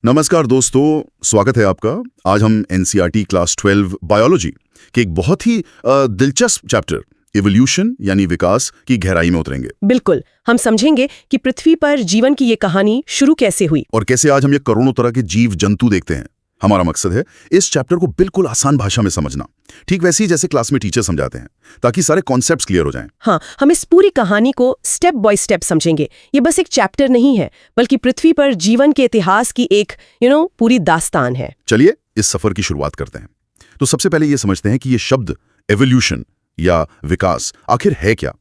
नमस्कार दोस्तों, स्वागत है आपका। आज हम एनसीईआरटी क्लास 12 बायोलॉजी के एक बहुत ही दिलचस्प चैप्टर इवोल्यूशन यानी विकास की गहराई में उतरेंगे। बिल्कुल, हम समझेंगे कि पृथ्वी पर जीवन की ये कहानी शुरू कैसे हुई और कैसे आज हम ये करोड़ों तरह के जीव जंतु देखते हैं। हमारा मकसद है इस चैप्टर को बिल्कुल आसान भाषा में समझना, ठीक वैसे ही जैसे क्लास में टीचर समझाते हैं, ताकि सारे कॉन्सेप्ट्स क्लियर हो जाएं। हाँ, हम इस पूरी कहानी को स्टेप बाय स्टेप समझेंगे। ये बस एक चैप्टर नहीं है, बल्कि पृथ्वी पर जीवन के इतिहास की एक पूरी दास्तान है। चलिए इस सफर की शुरुआत करते हैं। तो सबसे पहले ये समझते हैं कि ये शब्द एवोल्यूशन या विकास आखिर है क्या।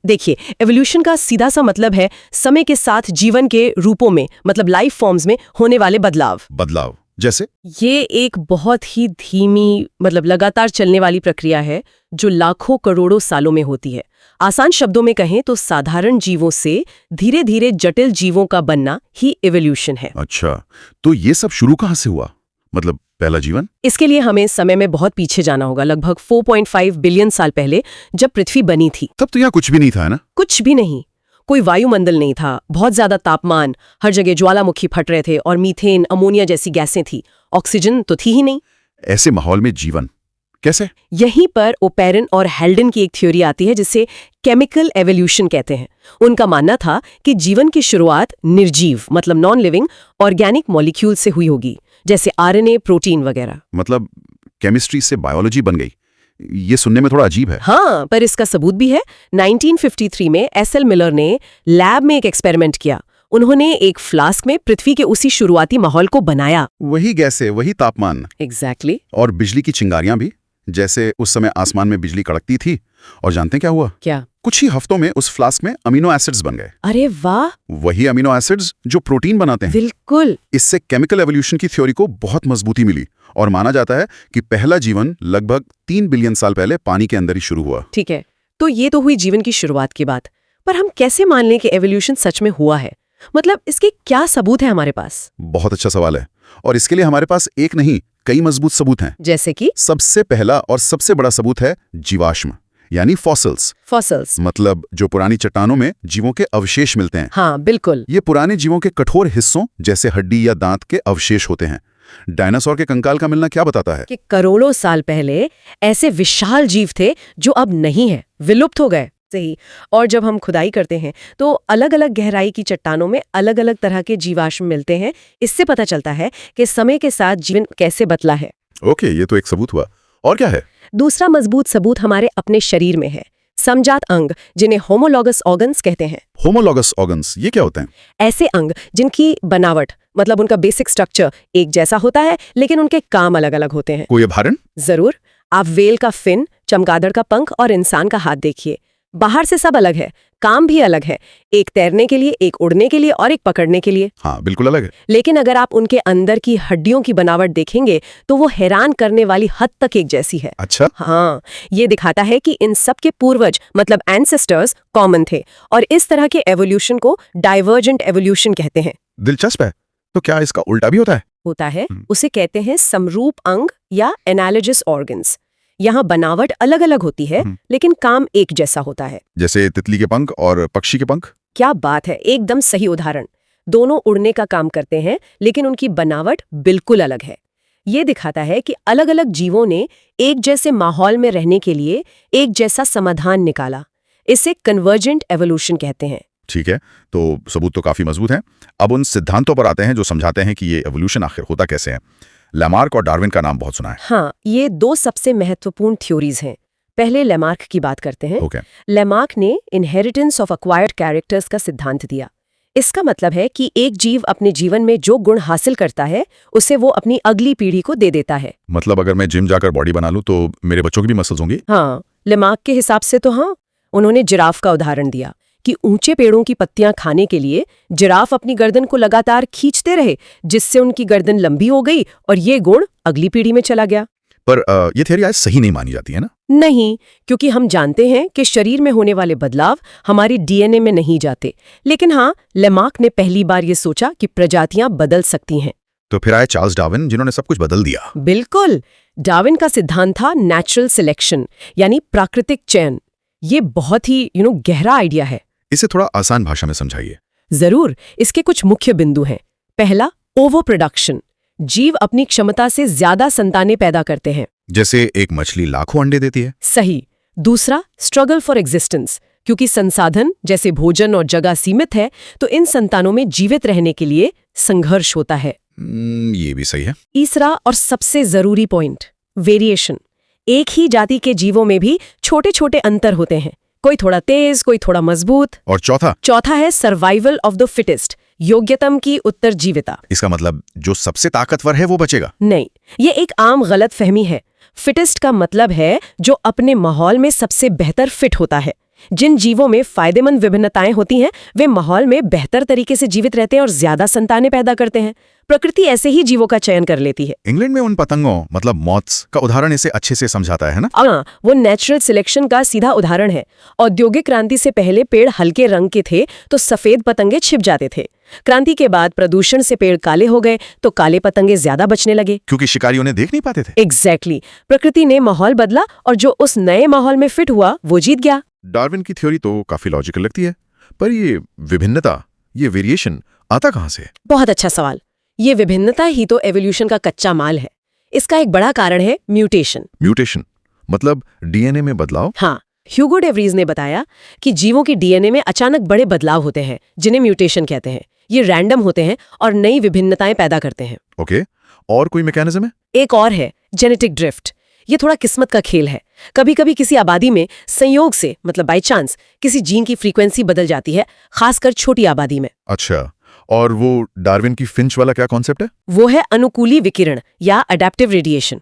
देखिए, एवोल्यूशन का सीधा सा मतलब है समय के साथ जीवन के रूपों में, मतलब लाइफ फॉर्म्स में होने वाले बदलाव। जैसे ये एक बहुत ही धीमी, मतलब लगातार चलने वाली प्रक्रिया है जो लाखों करोड़ों सालों में होती है। आसान शब्दों में कहें तो साधारण जीवों से धीरे धीरे जटिल जीवों का बनना ही एवोल्यूशन है। अच्छा, तो ये सब शुरू कहाँ से हुआ, मतलब पहला जीवन? इसके लिए हमें समय में बहुत पीछे जाना होगा, लगभग 4.5 बिलियन साल पहले, जब पृथ्वी बनी थी। तब तो यहाँ कुछ भी नहीं था, है ना? कुछ भी नहीं, कोई वायुमंडल नहीं था, बहुत ज्यादा तापमान, हर जगह ज्वालामुखी फट रहे थे और मीथेन, अमोनिया जैसी गैसें थी। ऑक्सीजन तो थी ही नहीं। ऐसे माहौल में जीवन कैसे? यहीं पर ओपेरन और हेल्डन की एक थ्योरी आती है जिसे केमिकल एवोल्यूशन कहते हैं। उनका मानना था कि जीवन की शुरुआत निर्जीव, मतलब नॉन लिविंग ऑर्गेनिक मॉलिक्यूल से हुई होगी, जैसे आरएनए, प्रोटीन वगैरह। मतलब केमिस्ट्री से बायोलॉजी बन गई। ये सुनने में थोड़ा अजीब है। हाँ, पर इसका सबूत भी है। 1953 में एसएल मिलर ने लैब में एक एक्सपेरिमेंट किया। उन्होंने एक फ्लास्क में पृथ्वी के उसी शुरुआती माहौल को बनाया। वही गैसें, वही तापमान। एग्जैक्टली। और बिजली की चिंगारियां भी, जैसे उस समय आसमान में बिजली कड़कती थी। और जानते हैं क्या हुआ? क्या? कुछ ही हफ्तों में उस फ्लास्क में अमीनो एसिड्स बन गए। अरे वाह! वही अमीनो एसिड्स जो प्रोटीन बनाते हैं। बिल्कुल। इससे केमिकल एवोल्यूशन की थ्योरी को बहुत मजबूती मिली और माना जाता है कि पहला जीवन लगभग 3 बिलियन साल पहले पानी के अंदर ही शुरू हुआ। ठीक है, तो ये तो हुई जीवन की शुरुआत की बात, पर हम कैसे मान लें कि एवोल्यूशन सच में हुआ है? मतलब इसके क्या सबूत है हमारे पास? बहुत अच्छा सवाल है, और इसके लिए हमारे पास एक नहीं कई मजबूत सबूत हैं। जैसे कि? सबसे पहला और सबसे बड़ा सबूत है जीवाश्म यानी फॉसिल्स, मतलब जो पुरानी चट्टानों में जीवों के अवशेष मिलते हैं। हाँ, बिल्कुल। ये पुराने जीवों के कठोर हिस्सों जैसे हड्डी या दांत के अवशेष होते हैं। डायनासोर के कंकाल का मिलना क्या बताता है? कि करोड़ों साल पहले ऐसे विशाल जीव थे जो अब नहीं है, विलुप्त हो गए। सही। और जब हम खुदाई करते हैं तो अलग अलग गहराई की चट्टानों में अलग अलग तरह के जीवाश्म मिलते हैं। इससे पता चलता है कि समय के साथ जीवन कैसे बदला है। ओके, ये तो एक सबूत हुआ। और क्या है? दूसरा मजबूत सबूत हमारे अपने शरीर में है, समजात अंग, जिन्हें होमोलॉगस ऑर्गन्स कहते हैं। होमोलॉगस ऑर्गन्स, ये क्या होते हैं? ऐसे अंग जिनकी बनावट, मतलब उनका बेसिक स्ट्रक्चर एक जैसा होता है, लेकिन उनके काम अलग अलग होते हैं। कोई उदाहरण? जरूर। आप व्हेल का फिन, चमगादड़ का पंख और इंसान का हाथ देखिए। बाहर से सब अलग है, काम भी अलग है। एक तैरने के लिए, एक उड़ने के लिए और एक पकड़ने के लिए। हाँ, बिल्कुल अलग है। लेकिन अगर आप उनके अंदर की हड्डियों की बनावट देखेंगे तो वो हैरान करने वाली हद तक एक जैसी है। अच्छा। हाँ, ये दिखाता है कि इन सब के पूर्वज, मतलब एंसेस्टर्स, कॉमन थे। और इस तरह के एवोल्यूशन को डाइवर्जेंट एवोल्यूशन कहते हैं। दिलचस्प है। तो क्या इसका उल्टा भी होता है? उसे कहते हैं समरूप अंग या एनालॉगस ऑर्गन्स। यहाँ बनावट अलग अलग होती है, लेकिन काम एक जैसा होता है। जैसे तितली के पंख और पक्षी के पंख। क्या बात है, एकदम सही उदाहरण। दोनों उड़ने का काम करते हैं, लेकिन उनकी बनावट बिल्कुल अलग है। ये दिखाता है कि अलग अलग जीवों ने एक जैसे माहौल में रहने के लिए एक जैसा समाधान निकाला। इसे कन्वर्जेंट एवोल्यूशन कहते हैं। ठीक है, तो सबूत तो काफी मजबूत हैं। अब उन सिद्धांतों पर आते हैं जो समझाते हैं कि ये एवोल्यूशन आखिर होता कैसे है। लैमार्क और डार्विन का नाम बहुत सुना है। हाँ, ये दो सबसे महत्वपूर्ण थ्योरीज हैं। पहले लैमार्क की बात करते हैं। लैमार्क ने इनहेरिटेंस ऑफ एक्वायर्ड कैरेक्टर्स का सिद्धांत दिया। इसका मतलब है कि एक जीव अपने जीवन में जो गुण हासिल करता है उसे वो अपनी अगली पीढ़ी को दे देता है। मतलब अगर मैं जिम जाकर बॉडी बना लूं तो मेरे बच्चों की भी मसल्स होंगी? हाँ, लैमार्क के हिसाब से तो हाँ। उन्होंने जिराफ का उदाहरण दिया कि ऊंचे पेड़ों की पत्तियां खाने के लिए जिराफ अपनी गर्दन को लगातार खींचते रहे, जिससे उनकी गर्दन लंबी हो गई और ये गुण अगली पीढ़ी में चला गया। पर ये थ्योरी आज सही नहीं मानी जाती है ना? नहीं, क्योंकि हम जानते हैं कि शरीर में होने वाले बदलाव हमारी डीएनए में नहीं जाते। लेकिन हाँ, लैमार्क ने पहली बार ये सोचा कि प्रजातियां बदल सकती हैं। तो फिर आए चार्ल्स डार्विन, जिन्होंने सब कुछ बदल दिया। बिल्कुल। डार्विन का सिद्धांत था नेचुरल सिलेक्शन, यानी प्राकृतिक चयन। ये बहुत ही गहरा आइडिया है। इसे थोड़ा आसान भाषा में समझाइए। जरूर। इसके कुछ मुख्य बिंदु हैं। पहला, ओवर प्रोडक्शन, जीव अपनी क्षमता से ज्यादा संतानें पैदा करते हैं। जैसे एक मछली लाखों अंडे देती है। सही। दूसरा, स्ट्रगल फॉर एग्जिस्टेंस, क्योंकि संसाधन जैसे भोजन और जगह सीमित है तो इन संतानों में जीवित रहने के लिए संघर्ष होता है। ये भी सही है। तीसरा और सबसे जरूरी पॉइंट, वेरिएशन। एक ही जाति के जीवों में भी छोटे छोटे अंतर होते हैं, कोई थोड़ा तेज, कोई थोड़ा मजबूत। और चौथा है सर्वाइवल ऑफ द फिटेस्ट, योग्यतम की उत्तरजीविता। इसका मतलब जो सबसे ताकतवर है वो बचेगा? नहीं, ये एक आम गलत फहमी है। फिटेस्ट का मतलब है जो अपने माहौल में सबसे बेहतर फिट होता है। जिन जीवों में फायदेमंद विभिन्नताएं होती हैं वे माहौल में बेहतर तरीके से जीवित रहते हैं और ज्यादा संतानें पैदा करते हैं। प्रकृति ऐसे ही जीवों का चयन कर लेती है। इंग्लैंड में उन पतंगों मतलब मॉथ्स का उदाहरण इसे अच्छे से समझाता है ना? हाँ, वो नेचुरल सिलेक्शन का सीधा उदाहरण है। औद्योगिक क्रांति से पहले पेड़ हल्के रंग के थे तो सफेद पतंगे छिप जाते थे। क्रांति के बाद प्रदूषण से पेड़ काले हो गए तो काले पतंगे ज्यादा बचने लगे, क्योंकि शिकारी उन्हें देख नहीं पाते थे। एग्जैक्टली। प्रकृति ने माहौल बदला और जो उस नए माहौल में फिट हुआ वो जीत गया। डार्विन की थ्योरी तो काफी लॉजिकल लगती है, पर ये विभिन्नता, ये वेरिएशन आता कहाँ से? बहुत अच्छा सवाल। ये विभिन्नता ही तो एवोल्यूशन का कच्चा माल है। इसका एक बड़ा कारण है म्यूटेशन। म्यूटेशन मतलब डीएनए में बदलाव? हाँ, ह्यूगो डे व्रीज ने बताया कि जीवों की डीएनए में अचानक बड़े बदलाव होते हैं जिन्हें म्यूटेशन कहते हैं। ये रैंडम होते हैं और नई विभिन्नताएं पैदा करते हैं। ओके, और कोई मैकेनिज्म है? एक और है जेनेटिक ड्रिफ्ट। ये थोड़ा किस्मत का खेल है। कभी कभी किसी आबादी में संयोग से मतलब बाय चांस किसी जीन की फ्रीक्वेंसी बदल जाती है, खासकर छोटी आबादी में। अच्छा, और वो डार्विन की फिंच वाला क्या कॉन्सेप्ट है? वो है अनुकूली विकिरण या अडैप्टिव रेडिएशन।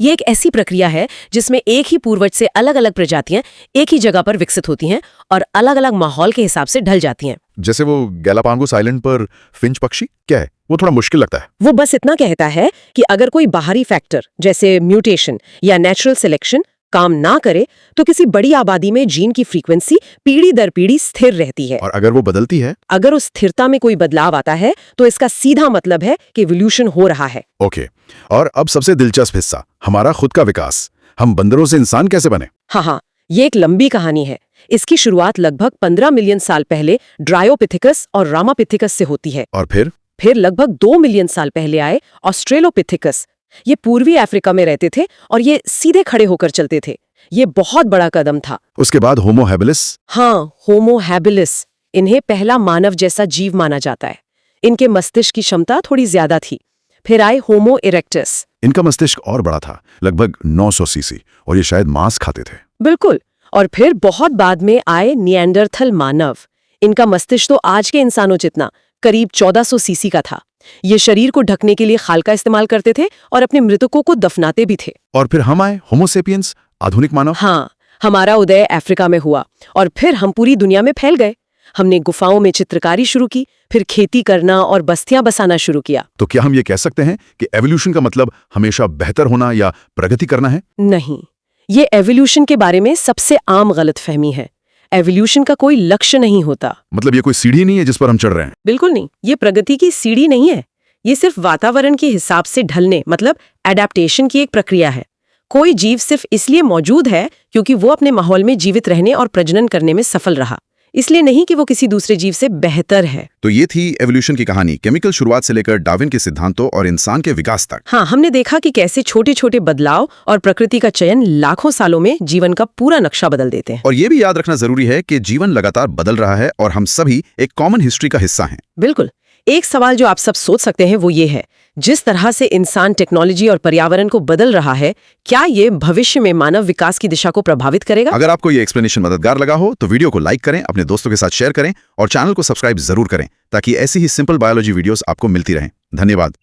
ये एक ऐसी प्रक्रिया है जिसमें एक ही पूर्वज से अलग अलग प्रजातियां एक ही जगह पर विकसित होती हैं और अलग अलग माहौल के हिसाब से ढल जाती हैं। जैसे वो गैलापागोस आइलैंड पर फिंच पक्षी क्या है? वो थोड़ा मुश्किल लगता है। वो बस इतना कहता है कि अगर कोई बाहरी फैक्टर जैसे म्यूटेशन या नेचुरल सिलेक्शन काम ना करे तो किसी बड़ी आबादी में जीन की फ्रीक्वेंसी पीढ़ी दर पीढ़ी स्थिर रहती है। और अगर वो बदलती है? अगर उस स्थिरता में कोई बदलाव आता है तो इसका सीधा मतलब है कि इवोल्यूशन हो रहा है। ओके, और अब सबसे दिलचस्प हिस्सा, हमारा खुद का विकास। हम बंदरों से इंसान कैसे बने? हाँ, ये एक लंबी कहानी है। इसकी शुरुआत लगभग 15 मिलियन साल पहले ड्रायोपिथेकस और रामापिथेकस से होती है। और फिर लगभग 2 मिलियन साल पहले आए ऑस्ट्रेलोपिथेकस। ये पूर्वी अफ्रीका में रहते थे और ये सीधे खड़े होकर चलते थे। ये बहुत बड़ा कदम था। उसके बाद होमो हैबिलिस? हाँ, होमो हैबिलिस। इन्हें पहला मानव जैसा जीव माना जाता है। इनके मस्तिष्क की क्षमता थोड़ी ज्यादा थी। फिर आए होमो इरेक्टस। इनका मस्तिष्क और बड़ा था, लगभग 900 सीसी, और ये शायद मांस खाते थे। बिल्कुल। और फिर बहुत बाद में आए निएंडरथल मानव। इनका मस्तिष्क तो आज के इंसानों जितना, करीब 1400 सीसी का था। ये शरीर को ढकने के लिए खाल का इस्तेमाल करते थे और अपने मृतकों को दफनाते भी थे। और फिर हम आए, होमो सेपियंस, आधुनिक मानव। हाँ, हमारा उदय अफ्रीका में हुआ और फिर हम पूरी दुनिया में फैल गए। हमने गुफाओं में चित्रकारी शुरू की, फिर खेती करना और बस्तियां बसाना शुरू किया। तो क्या हम ये कह सकते हैं कि एवोल्यूशन का मतलब हमेशा बेहतर होना या प्रगति करना है? नहीं, ये एवोल्यूशन के बारे में सबसे आम गलतफहमी है। एवोल्यूशन का कोई लक्ष्य नहीं होता। मतलब ये कोई सीढ़ी नहीं है जिस पर हम चढ़ रहे हैं? बिल्कुल नहीं, ये प्रगति की सीढ़ी नहीं है। ये सिर्फ वातावरण के हिसाब से ढलने मतलब एडेप्टेशन की एक प्रक्रिया है। कोई जीव सिर्फ इसलिए मौजूद है क्योंकि वो अपने माहौल में जीवित रहने और प्रजनन करने में सफल रहा, इसलिए नहीं कि वो किसी दूसरे जीव से बेहतर है। तो ये थी एवोल्यूशन की कहानी, केमिकल शुरुआत से लेकर डार्विन के सिद्धांतों और इंसान के विकास तक। हाँ, हमने देखा कि कैसे छोटे छोटे बदलाव और प्रकृति का चयन लाखों सालों में जीवन का पूरा नक्शा बदल देते हैं। और ये भी याद रखना जरूरी है कि जीवन लगातार बदल रहा है और हम सभी एक कॉमन हिस्ट्री का हिस्सा हैं। बिल्कुल। एक सवाल जो आप सब सोच सकते हैं वो ये है, जिस तरह से इंसान टेक्नोलॉजी और पर्यावरण को बदल रहा है, क्या ये भविष्य में मानव विकास की दिशा को प्रभावित करेगा? अगर आपको ये एक्सप्लेनेशन मददगार लगा हो तो वीडियो को लाइक करें, अपने दोस्तों के साथ शेयर करें और चैनल को सब्सक्राइब जरूर करें ताकि ऐसी ही सिंपल बायोलॉजी वीडियोस आपको मिलती रहें। धन्यवाद।